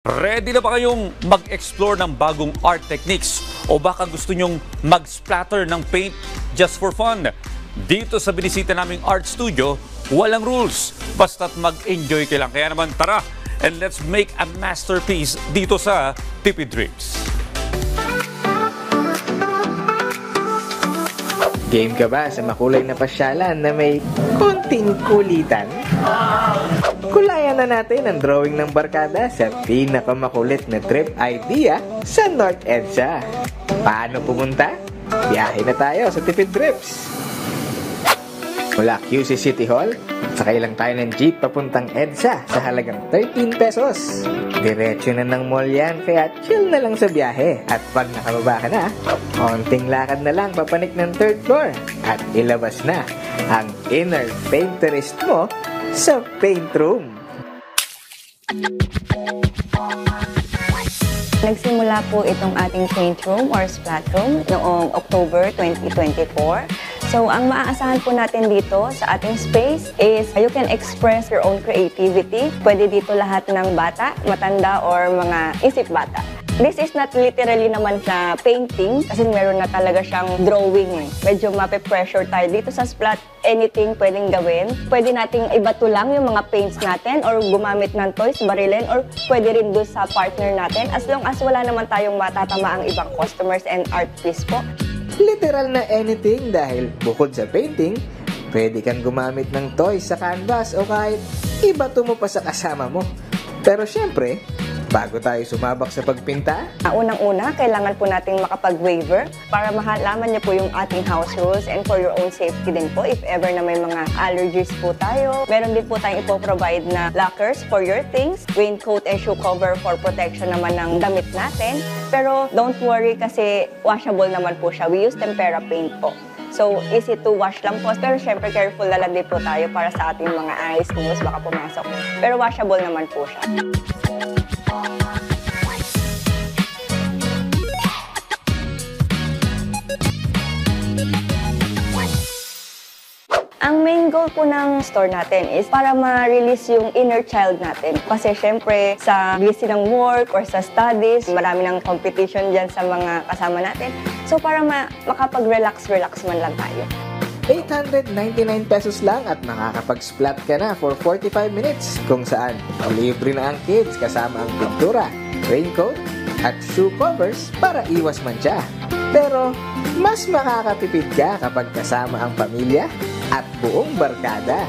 Ready na ba kayong mag-explore ng bagong art techniques? O baka gusto nyong mag-splatter ng paint just for fun? Dito sa binisita naming art studio, walang rules. Basta't mag-enjoy ka lang. Kaya naman tara, and let's make a masterpiece dito sa Tipid Trips. Game ka ba sa makulay na pasyalan na may konting kulitan? Kulayan na natin ang drawing ng barkada sa pinakamakulit na trip idea sa North EDSA. Paano pumunta? Biyahe na tayo sa Tipid Trips. Mula QC City Hall, sakay lang tayo ng jeep papuntang EDSA sa halagang 13 pesos. Diretso na ng mall yan, kaya chill na lang sa biyahe. At pag nakababa ka na, konting lakad na lang papanik ng third floor. At ilabas na ang inner painterist mo sa paint room. Nagsimula po itong ating paint room or splat room noong October 2024. So, ang maaasahan po natin dito sa ating space is you can express your own creativity. Pwede dito lahat ng bata, matanda, or mga isip bata. This is not literally naman sa painting kasi meron na talaga siyang drawing. Medyo mape-pressure tayo dito sa splat. Anything pwedeng gawin. Pwede nating ibato lang yung mga paints natin or gumamit ng toys, barilin, or pwede rin doon sa partner natin as long as wala naman tayong matatama ang ibang customers and art piece po. Literal na anything dahil bukod sa painting, pwede kang gumamit ng toys sa canvas o kahit ibato mo pa sa kasama mo. Pero syempre, bago tayo sumabak sa pagpinta, Unang-una, kailangan po nating makapag-waiver para malaman niyo po yung ating house rules and for your own safety din po if ever na may mga allergies po tayo. Meron din po tayong ipoprovide na lockers for your things, raincoat and shoe cover for protection naman ng damit natin. Pero don't worry kasi washable naman po siya. We use tempera paint po. So, easy to wash lang po. Pero syempre, careful na lang din po tayo para sa ating mga eyes, nose, baka pumasok. Pero washable naman po siya. Ang main goal po ng store natin is para ma-release yung inner child natin. Kasi syempre, sa busy ng work or sa studies, marami ng competition dyan sa mga kasama natin. So para makapag-relax man lang tayo. 899 pesos lang at makakapag-splat ka na for 45 minutes kung saan libre na ang kids kasama ang pintura, raincoat at shoe covers para iwas mancha. Pero mas makakatipid ka kapag kasama ang pamilya at buong barkada.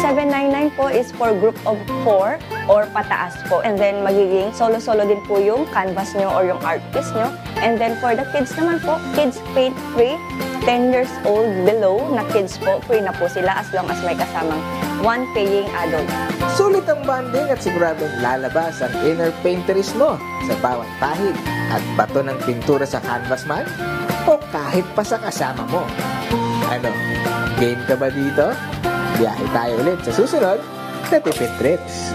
799 po is for group of 4 or pataas po. And then magiging solo-solo din po yung canvas nyo or yung art piece nyo. And then for the kids naman po, kids paint free. 10 years old below na kids po, free na po sila as long as may kasamang one paying adult. Sulit ang bonding at siguradong lalabas ang inner painterist mo sa bawat pahid at bato ng pintura sa canvas man o kahit pa sa kasama mo. Ano, game ka ba dito? Biyahe tayo ulit sa susunod na Tipid Trips.